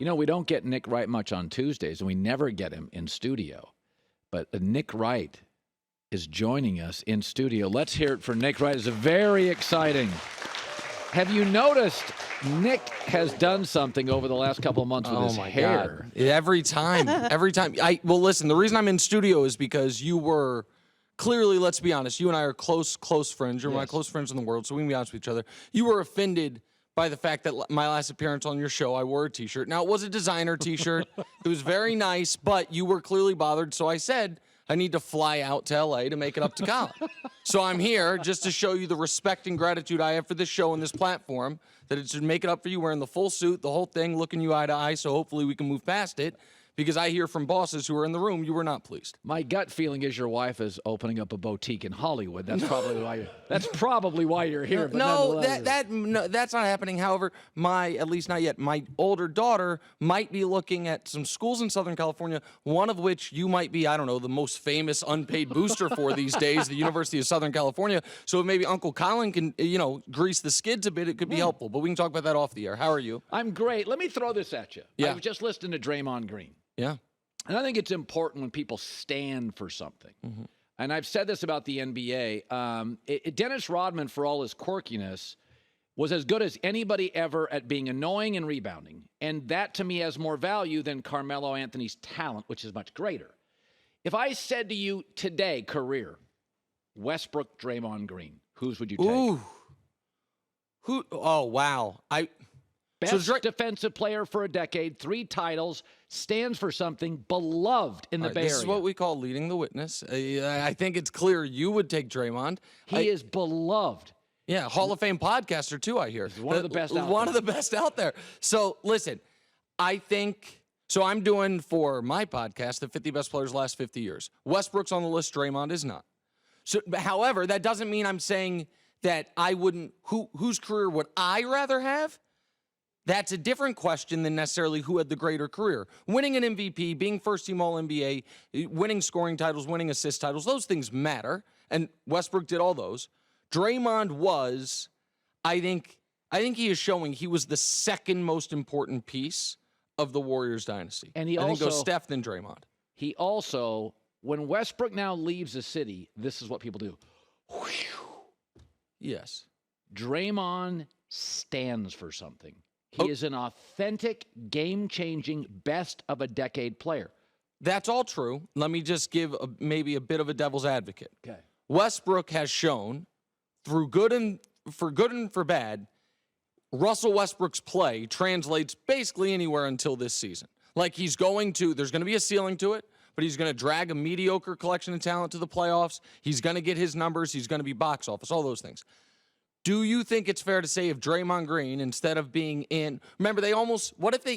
You know, we don't get Nick Wright much on Tuesdays, and we never get him in studio. But Nick Wright is joining us in studio. Let's hear it for Nick Wright. It's very exciting. Have you noticed Nick has done something over the last couple of months with his hair? God. Every time. Well, listen, the reason I'm in studio is because you were clearly, let's be honest, you and I are close friends. You're my close friends in the world, so we can be honest with each other. You were offended by the fact that my last appearance on your show, I wore a T-shirt. Now, it was a designer T-shirt. It was very nice, but you were clearly bothered, so I said I need to fly out to L.A. to make it up to Colin. So I'm here just to show you the respect and gratitude I have for this show and this platform, that it should make it up for you wearing the full suit, the whole thing, looking you eye to eye, so hopefully we can move past it. Because I hear from bosses who are in the room, you were not pleased. My gut feeling is your wife is opening up a boutique in Hollywood. That's probably why you're here. But that's not happening. However, at least not yet, my older daughter might be looking at some schools in Southern California, one of which you might be, I don't know, the most famous unpaid booster for these days, the University of Southern California. So if maybe Uncle Colin can, grease the skids a bit, it could be helpful. But we can talk about that off the air. How are you? I'm great. Let me throw this at you. Yeah. I was just listening to Draymond Green. Yeah. And I think it's important when people stand for something. Mm-hmm. And I've said this about the NBA. Dennis Rodman, for all his quirkiness, was as good as anybody ever at being annoying and rebounding. And that, to me, has more value than Carmelo Anthony's talent, which is much greater. If I said to you today, career, Westbrook, Draymond Green, whose would you take? Ooh. Oh, wow. Best defensive player for a decade, 3 titles, stands for something, beloved in the Bay Area. This is what we call leading the witness. I think it's clear you would take Draymond. He is beloved. Yeah, Hall of Fame podcaster, too, I hear. He's one of the best out there. One of the best out there. So, listen, I'm doing for my podcast the 50 best players last 50 years. Westbrook's on the list, Draymond is not. So, however, that doesn't mean I'm saying that I wouldn't, whose career would I rather have? That's a different question than necessarily who had the greater career. Winning an MVP, being first-team All-NBA, winning scoring titles, winning assist titles, those things matter, and Westbrook did all those. Draymond was, I think he is showing he was the second most important piece of the Warriors dynasty. And I think goes Steph, then Draymond. He also, when Westbrook now leaves the city, this is what people do. Yes. Draymond stands for something. He is an authentic, game-changing, best-of-a-decade player. That's all true. Let me just give maybe a bit of a devil's advocate. Okay. Westbrook has shown, for good and for bad, Russell Westbrook's play translates basically anywhere until this season. Like there's going to be a ceiling to it, but he's going to drag a mediocre collection of talent to the playoffs. He's going to get his numbers. He's going to be box office, all those things. Do you think it's fair to say if Draymond Green, instead of being in, remember what if they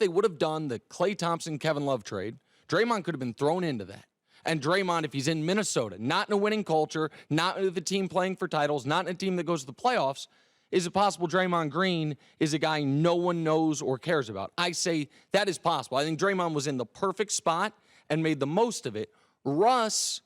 would have done the Klay Thompson, Kevin Love trade? Draymond could have been thrown into that. And Draymond, if he's in Minnesota, not in a winning culture, not with a team playing for titles, not in a team that goes to the playoffs, is it possible Draymond Green is a guy no one knows or cares about? I say that is possible. I think Draymond was in the perfect spot and made the most of it. Russ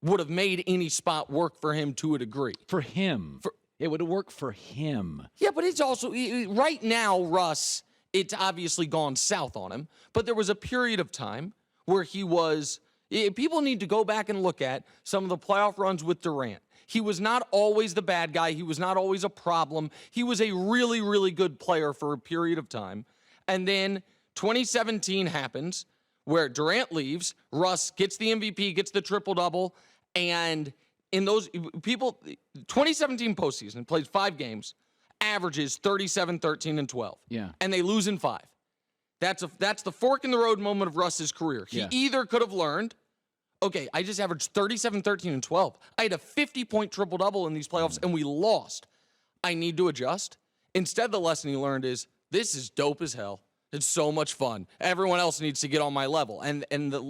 would have made any spot work for him to a degree. For him. It would have worked for him. Yeah, but it's also, right now, Russ, it's obviously gone south on him, but there was a period of time where people need to go back and look at some of the playoff runs with Durant. He was not always the bad guy. He was not always a problem. He was a really, really good player for a period of time. And then 2017 happens where Durant leaves, Russ gets the MVP, gets the triple-double, and in those 2017 postseason, plays 5 games, averages 37, 13, and 12. Yeah. And they lose in 5. That's the fork in the road moment of Russ's career. He either could have learned, okay, I just averaged 37, 13, and 12. I had a 50-point triple-double in these playoffs, and we lost. I need to adjust. Instead, the lesson he learned is, this is dope as hell. It's so much fun. Everyone else needs to get on my level. And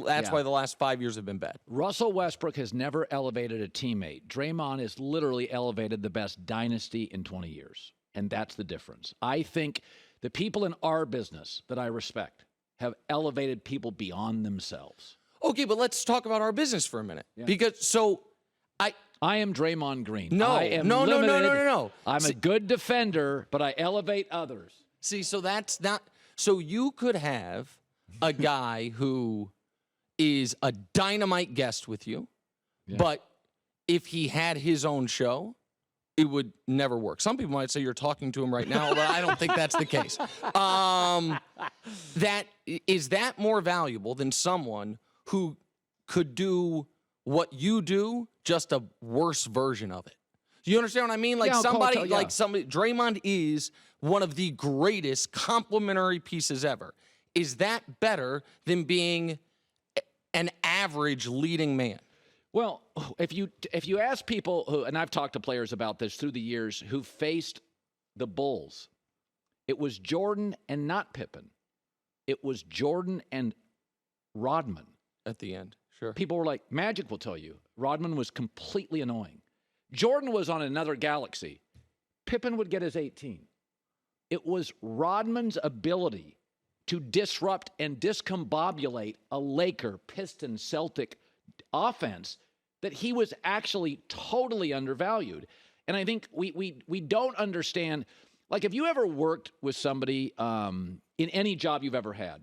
that's why the last 5 years have been bad. Russell Westbrook has never elevated a teammate. Draymond has literally elevated the best dynasty in 20 years. And that's the difference. I think the people in our business that I respect have elevated people beyond themselves. Okay, but let's talk about our business for a minute. Yeah. Because I am Draymond Green. No. I'm a good defender, but I elevate others. See, so that's not. So you could have a guy who is a dynamite guest with you, but if he had his own show, it would never work. Some people might say you're talking to him right now, but I don't think that's the case. Is that more valuable than someone who could do what you do, just a worse version of it? You understand what I mean? Like Draymond is one of the greatest complementary pieces ever. Is that better than being an average leading man? Well, if you ask people who, and I've talked to players about this through the years, who faced the Bulls, it was Jordan and not Pippen. It was Jordan and Rodman. At the end, sure. People were like, Magic will tell you, Rodman was completely annoying. Jordan was on another galaxy. Pippen would get his 18. It was Rodman's ability to disrupt and discombobulate a Laker, Piston, Celtic offense that he was actually totally undervalued. And I think we don't understand, like if you ever worked with somebody in any job you've ever had,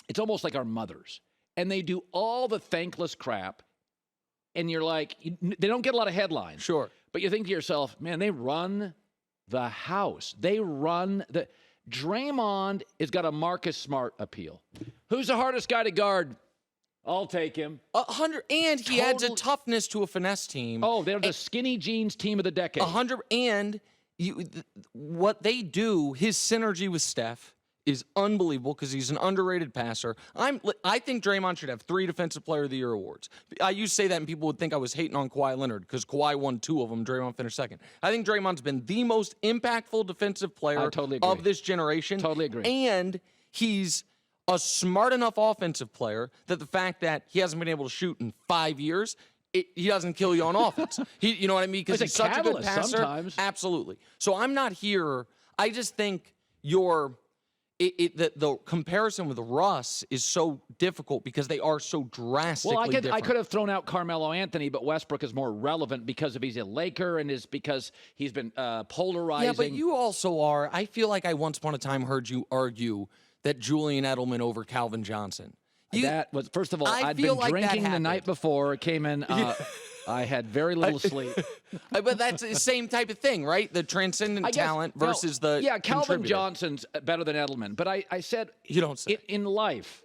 it's almost like our mothers. And they do all the thankless crap, and you're like, they don't get a lot of headlines. Sure. But you think to yourself, man, they run the house. They run the... Draymond has got a Marcus Smart appeal. Who's the hardest guy to guard? I'll take him. 100, and he adds a toughness to a finesse team. Oh, they're the skinny jeans team of the decade. 100, and what they do, his synergy with Steph is unbelievable because he's an underrated passer. I think Draymond should have 3 Defensive Player of the Year awards. I used to say that, and people would think I was hating on Kawhi Leonard because Kawhi won 2 of them. Draymond finished second. I think Draymond's been the most impactful defensive player of this generation. Totally agree. And he's a smart enough offensive player that the fact that he hasn't been able to shoot in 5 years, he doesn't kill you on offense. You know what I mean? Because he's such a good passer. Sometimes. Absolutely. So I'm not here. I just think the comparison with Russ is so difficult because they are so drastically different. I could have thrown out Carmelo Anthony, but Westbrook is more relevant because he's a Laker and is because he's been polarizing. Yeah, but you also are. I feel like I once upon a time heard you argue that Julian Edelman over Calvin Johnson. That was, first of all, I'd been drinking the night before. It came in. I had very little sleep. But that's the same type of thing, right? The transcendent talent versus the Calvin Johnson's better than Edelman. But I said, you don't say. In life,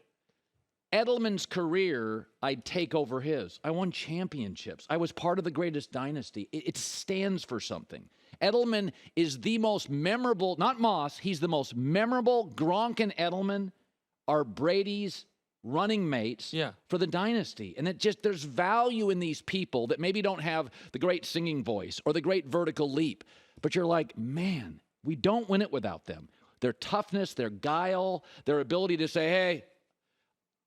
Edelman's career, I'd take over his. I won championships. I was part of the greatest dynasty. It stands for something. Edelman is the most memorable, not Moss, he's the most memorable. Gronk and Edelman are Brady's running mates for the dynasty. And there's value in these people that maybe don't have the great singing voice or the great vertical leap. But you're like, man, we don't win it without them. Their toughness, their guile, their ability to say, hey,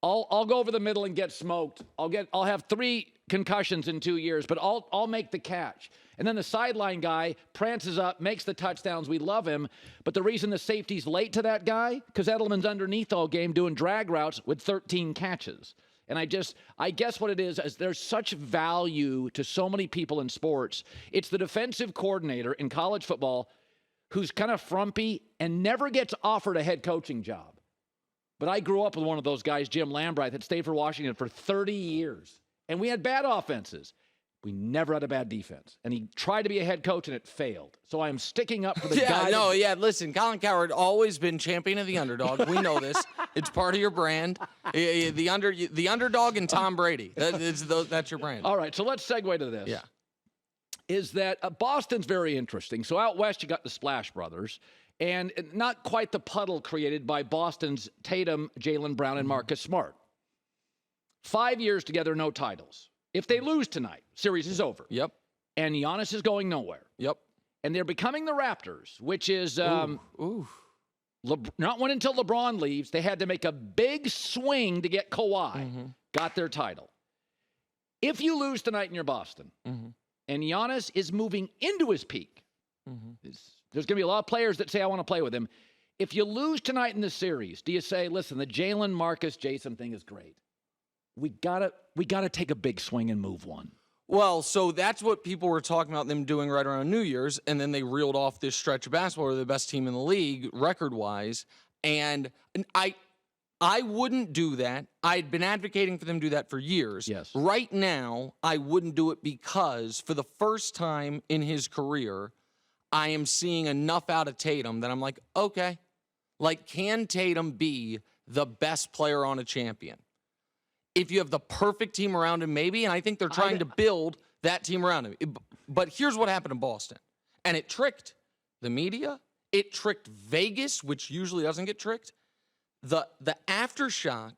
I'll go over the middle and get smoked. I'll have 3 concussions in 2 years, but I'll make the catch. And then the sideline guy prances up, makes the touchdowns. We love him. But the reason the safety's late to that guy, because Edelman's underneath all game doing drag routes with 13 catches. And I guess what it is there's such value to so many people in sports. It's the defensive coordinator in college football who's kind of frumpy and never gets offered a head coaching job. But I grew up with one of those guys, Jim Lambright, that stayed for Washington for 30 years. And we had bad offenses. We never had a bad defense. And he tried to be a head coach, and it failed. So I am sticking up for the guy. Listen, Colin Cowherd always been champion of the underdog. We know this. It's part of your brand. The underdog and Tom Brady. That's your brand. All right, so let's segue to this. Yeah. Is that Boston's very interesting. So out west, you got the Splash Brothers. And not quite the puddle created by Boston's Tatum, Jaylen Brown, and Marcus Smart. 5 years together, no titles. If they lose tonight, series is over. Yep. And Giannis is going nowhere. Yep. And they're becoming the Raptors, which is not one until LeBron leaves. They had to make a big swing to get Kawhi. Got their title. If you lose tonight and you're Boston, and Giannis is moving into his peak, there's going to be a lot of players that say, I want to play with him. If you lose tonight in the series, do you say, listen, the Jalen, Marcus, Jason thing is great. We gotta take a big swing and move one. Well, so that's what people were talking about them doing right around New Year's, and then they reeled off this stretch of basketball. They're the best team in the league, record-wise. And I wouldn't do that. I'd been advocating for them to do that for years. Yes. Right now, I wouldn't do it because for the first time in his career, I am seeing enough out of Tatum that I'm like, okay, like, can Tatum be the best player on a champion? If you have the perfect team around him, maybe, and I think they're trying to build that team around him. But here's what happened in Boston, and it tricked the media. It tricked Vegas, which usually doesn't get tricked. The aftershock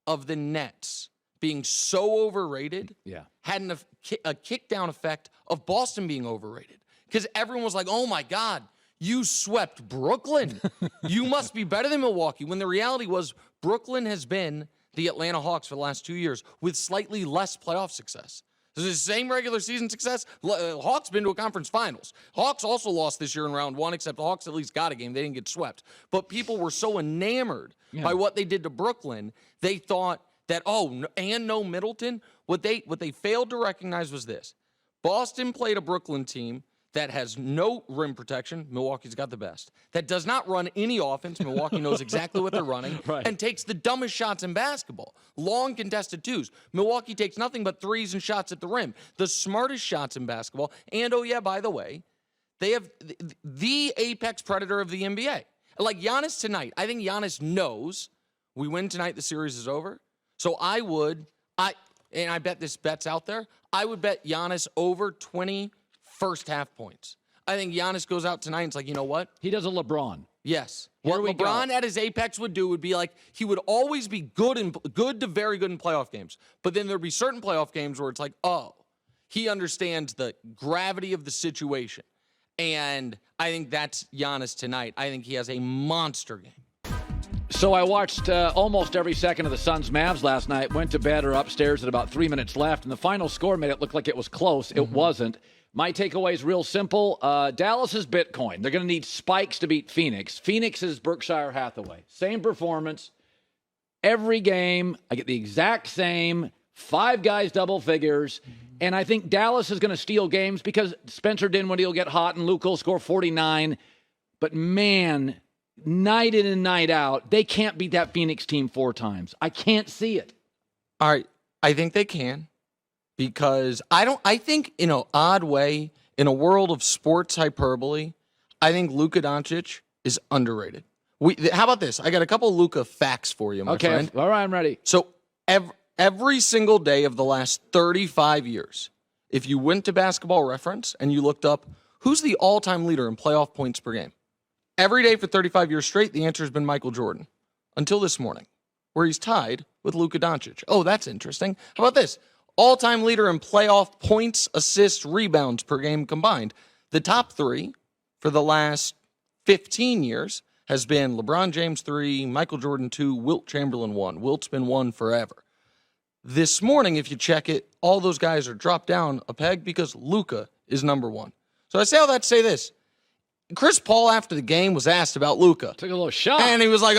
of the Nets being so overrated had a kick-down effect of Boston being overrated. Because everyone was like, oh, my God, you swept Brooklyn. You must be better than Milwaukee. When the reality was Brooklyn has been the Atlanta Hawks for the last 2 years with slightly less playoff success. This is the same regular season success. Hawks been to a conference finals. Hawks also lost this year in round one, except the Hawks at least got a game. They didn't get swept. But people were so enamored by what they did to Brooklyn, they thought that, no Middleton. What they failed to recognize was this. Boston played a Brooklyn team that has no rim protection. Milwaukee's got the best. That does not run any offense. Milwaukee knows exactly what they're running. Right. And takes the dumbest shots in basketball. Long contested twos. Milwaukee takes nothing but threes and shots at the rim. The smartest shots in basketball. And, by the way, they have the apex predator of the NBA. Like Giannis tonight. I think Giannis knows we win tonight, the series is over. So I bet this bet's out there, I would bet Giannis over 20 first half points. I think Giannis goes out tonight and it's like, you know what? He does a LeBron. Yes. What LeBron at his apex would do would be like, he would always be good to very good in playoff games. But then there'd be certain playoff games where it's like, he understands the gravity of the situation. And I think that's Giannis tonight. I think he has a monster game. So I watched almost every second of the Suns-Mavs last night, went to bed or upstairs at about 3 minutes left, and the final score made it look like it was close. It wasn't. My takeaway is real simple. Dallas is Bitcoin. They're going to need spikes to beat Phoenix. Phoenix is Berkshire Hathaway. Same performance. Every game, I get the exact same. 5 guys, double figures. And I think Dallas is going to steal games because Spencer Dinwiddie will get hot and Luka will score 49. But, man, night in and night out, they can't beat that Phoenix team 4 times. I can't see it. All right. I think they can. Because I think in an odd way, in a world of sports hyperbole, I think Luka Dončić is underrated. How about this? I got a couple of Luka facts for you, my friend. All right, I'm ready. So every single day of the last 35 years, if you went to Basketball Reference and you looked up who's the all-time leader in playoff points per game, every day for 35 years straight, the answer has been Michael Jordan. Until this morning, where he's tied with Luka Dončić. Oh, that's interesting. How about this? All-time leader in playoff points, assists, rebounds per game combined. The top 3 for the last 15 years has been LeBron James 3, Michael Jordan 2, Wilt Chamberlain 1. Wilt's been 1 forever. This morning, if you check it, all those guys are dropped down a peg because Luka is number 1. So I say all that to say this. Chris Paul, after the game, was asked about Luka. Took a little shot. And he was like,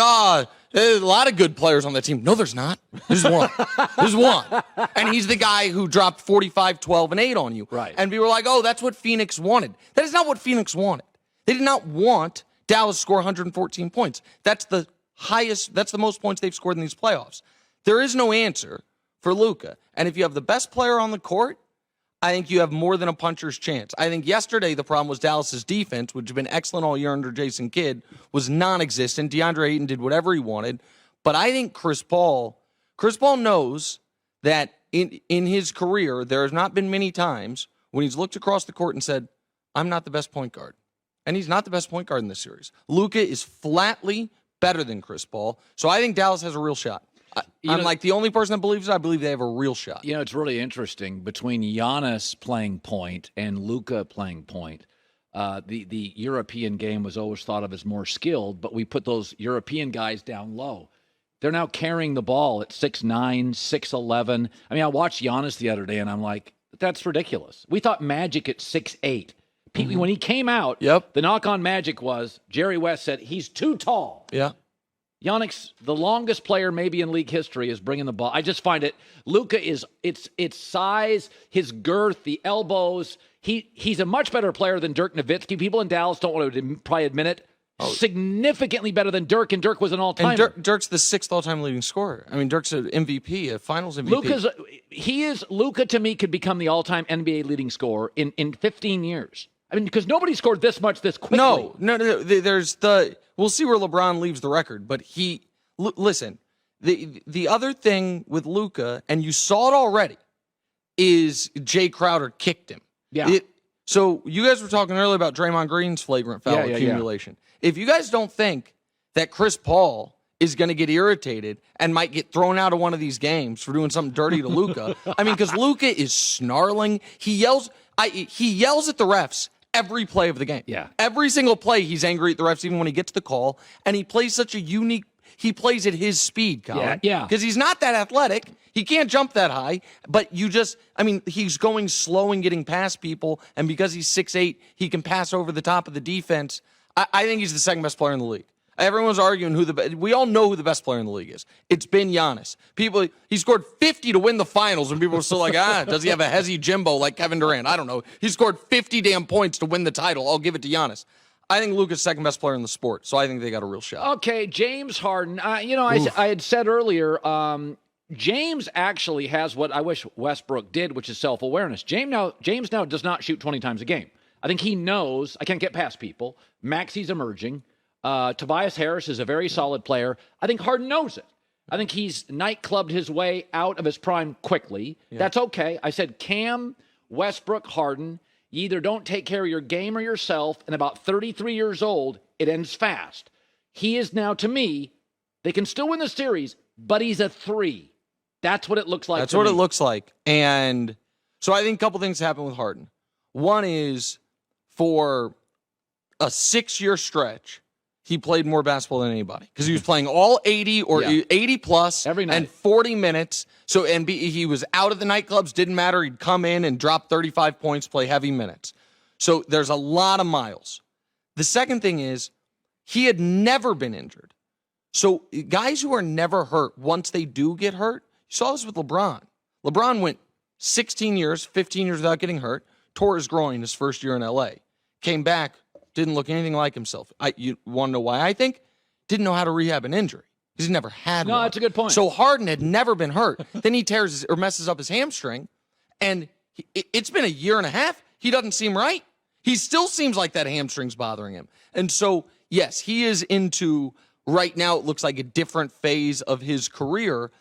there's a lot of good players on that team. No, there's not. There's one. There's one. And he's the guy who dropped 45, 12, and 8 on you. Right. And people were like, that's what Phoenix wanted. That is not what Phoenix wanted. They did not want Dallas to score 114 points. That's the highest, that's the most points they've scored in these playoffs. There is no answer for Luka. And if you have the best player on the court, I think you have more than a puncher's chance. I think yesterday the problem was Dallas's defense, which had been excellent all year under Jason Kidd, was non-existent. DeAndre Ayton did whatever he wanted. But I think Chris Paul knows that in his career, there has not been many times when he's looked across the court and said, I'm not the best point guard. And he's not the best point guard in this series. Luka is flatly better than Chris Paul. So I think Dallas has a real shot. I'm like the only person that believes it. I believe they have a real shot. It's really interesting between Giannis playing point and Luka playing point. The European game was always thought of as more skilled, but we put those European guys down low. They're now carrying the ball at 6'9", 6'11". I mean, I watched Giannis the other day, and I'm like, that's ridiculous. We thought Magic at 6'8". When he came out, the knock on Magic was Jerry West said he's too tall. Yeah. Giannis, the longest player maybe in league history, is bringing the ball. I just find Luka is its size, his girth, the elbows. He's a much better player than Dirk Nowitzki. People in Dallas don't want to probably admit it. significantly better than Dirk, and Dirk was an all-timer. And Dirk's the 6th all-time leading scorer. I mean, Dirk's an MVP, a Finals MVP. Luka to me could become the all-time NBA leading scorer in 15 years. I mean, because nobody scored this much this quickly. No. We'll see where LeBron leaves the record, but listen. The other thing with Luka, and you saw it already, is Jay Crowder kicked him. Yeah. So you guys were talking earlier about Draymond Green's flagrant foul accumulation. Yeah. If you guys don't think that Chris Paul is going to get irritated and might get thrown out of one of these games for doing something dirty to Luka, I mean, because Luka is snarling. He yells at the refs every play of the game. Yeah. Every single play, he's angry at the refs, even when he gets the call. And he plays such a unique. He plays at his speed, Colin. Yeah. Because he's not that athletic. He can't jump that high. But he's going slow and getting past people. And because he's 6'8", he can pass over the top of the defense. I think he's the second best player in the league. Everyone's arguing we all know who the best player in the league is. It's been Giannis. He scored 50 to win the finals, and people were still like, does he have a hezzy Jimbo like Kevin Durant? I don't know. He scored 50 damn points to win the title. I'll give it to Giannis. I think Luka's second best player in the sport, so I think they got a real shot. Okay, James Harden. I had said earlier, James actually has what I wish Westbrook did, which is self-awareness. James now does not shoot 20 times a game. I think he knows I can't get past people. Maxi's emerging. Tobias Harris is a very solid player. I think Harden knows it. I think he's nightclubbed his way out of his prime quickly. Yeah. That's okay. I said Cam, Westbrook, Harden. You either don't take care of your game or yourself, and about 33 years old, it ends fast. He is now, to me, they can still win the series, but he's a 3. That's what it looks like. That's what it looks like. And so I think a couple things happen with Harden. One is for a 6-year stretch, he played more basketball than anybody because he was playing all 80 or 80 plus every night and 40 minutes. So he was out of the nightclubs, didn't matter. He'd come in and drop 35 points, play heavy minutes. So there's a lot of miles. The second thing is he had never been injured. So guys who are never hurt, once they do get hurt, you saw this with LeBron. LeBron went 15 years without getting hurt, tore his groin his first year in LA, came back, didn't look anything like himself. You want to know why I think? Didn't know how to rehab an injury. He's never had one. No, that's a good point. So Harden had never been hurt. Then he tears or messes up his hamstring, and it's been a year and a half. He doesn't seem right. He still seems like that hamstring's bothering him. And so, yes, he is into, right now, it looks like a different phase of his career.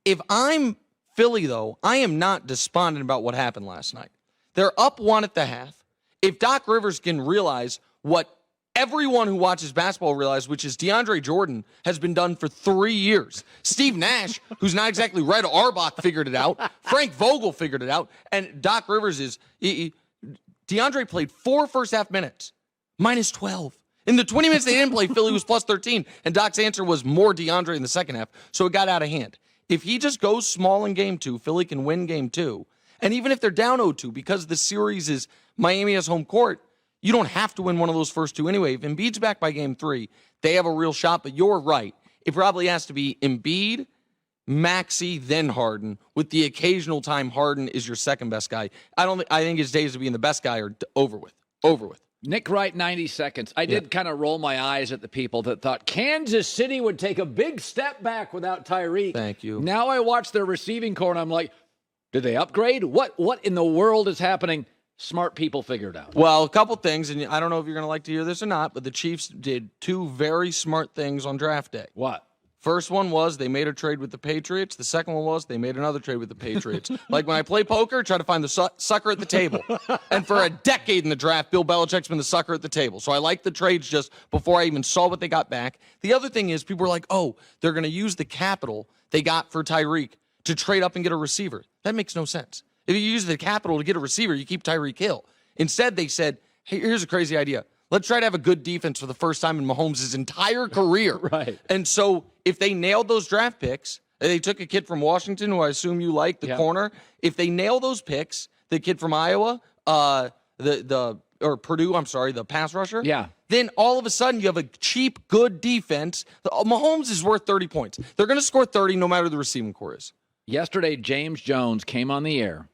If I'm Philly, though, I am not despondent about what happened last night. They're up 1 at the half. If Doc Rivers can realize what everyone who watches basketball realizes, which is DeAndre Jordan has been done for 3 years. Steve Nash, who's not exactly Red Auerbach, figured it out. Frank Vogel figured it out. And Doc Rivers is... DeAndre played 4 first-half minutes, minus 12. In the 20 minutes they didn't play, Philly was plus 13. And Doc's answer was more DeAndre in the second half. So it got out of hand. If he just goes small in game 2, Philly can win game 2. And even if they're down 0-2, because the series is Miami has home court, you don't have to win one of those first 2 anyway. If Embiid's back by game 3, they have a real shot. But you're right. It probably has to be Embiid, Maxey, then Harden, with the occasional time Harden is your second best guy. I think his days of being the best guy are over with. Nick Wright, 90 seconds. I did kind of roll my eyes at the people that thought Kansas City would take a big step back without Tyreek. Thank you. Now I watch their receiving core, and I'm like, did they upgrade? What in the world is happening? Smart people figured out. Well, a couple things, and I don't know if you're going to like to hear this or not, but the Chiefs did 2 very smart things on draft day. What? First one was they made a trade with the Patriots. The second one was they made another trade with the Patriots. Like when I play poker, try to find the sucker at the table. And for a decade in the draft, Bill Belichick's been the sucker at the table. So I like the trades just before I even saw what they got back. The other thing is people were like, oh, they're going to use the capital they got for Tyreek to trade up and get a receiver. That makes no sense. If you use the capital to get a receiver, you keep Tyreek Hill. Instead, they said, hey, here's a crazy idea. Let's try to have a good defense for the first time in Mahomes' entire career. Right. And so if they nailed those draft picks, they took a kid from Washington, who I assume you like, the corner. If they nail those picks, the kid from Iowa, or Purdue, the pass rusher. Yeah. Then all of a sudden you have a cheap, good defense. Mahomes is worth 30 points. They're going to score 30 no matter who the receiving core is. Yesterday, James Jones came on the air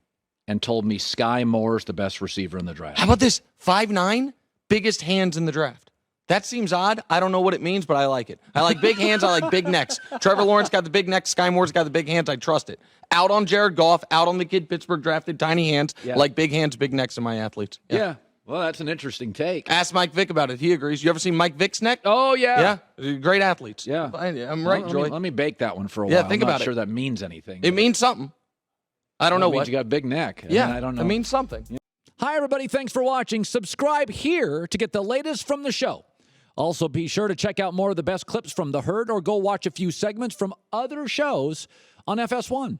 and told me Sky Moore's the best receiver in the draft. How about this? 5'9", biggest hands in the draft. That seems odd. I don't know what it means, but I like it. I like big hands. I like big necks. Trevor Lawrence got the big neck. Sky Moore's got the big hands. I trust it. Out on Jared Goff. Out on the kid Pittsburgh drafted. Tiny hands. Yeah. Like big hands, big necks in my athletes. Yeah. Well, that's an interesting take. Ask Mike Vick about it. He agrees. You ever seen Mike Vick's neck? Oh, yeah. Yeah. Great athletes. Yeah. I'm right, Joey. Let me bake that one for a while. Yeah, think about it. I'm not sure that means anything. It means something. I don't know what. You got a big neck. Yeah. I don't know. It means something. Yeah. Hi, everybody. Thanks for watching. Subscribe here to get the latest from the show. Also, be sure to check out more of the best clips from The Herd or go watch a few segments from other shows on FS1.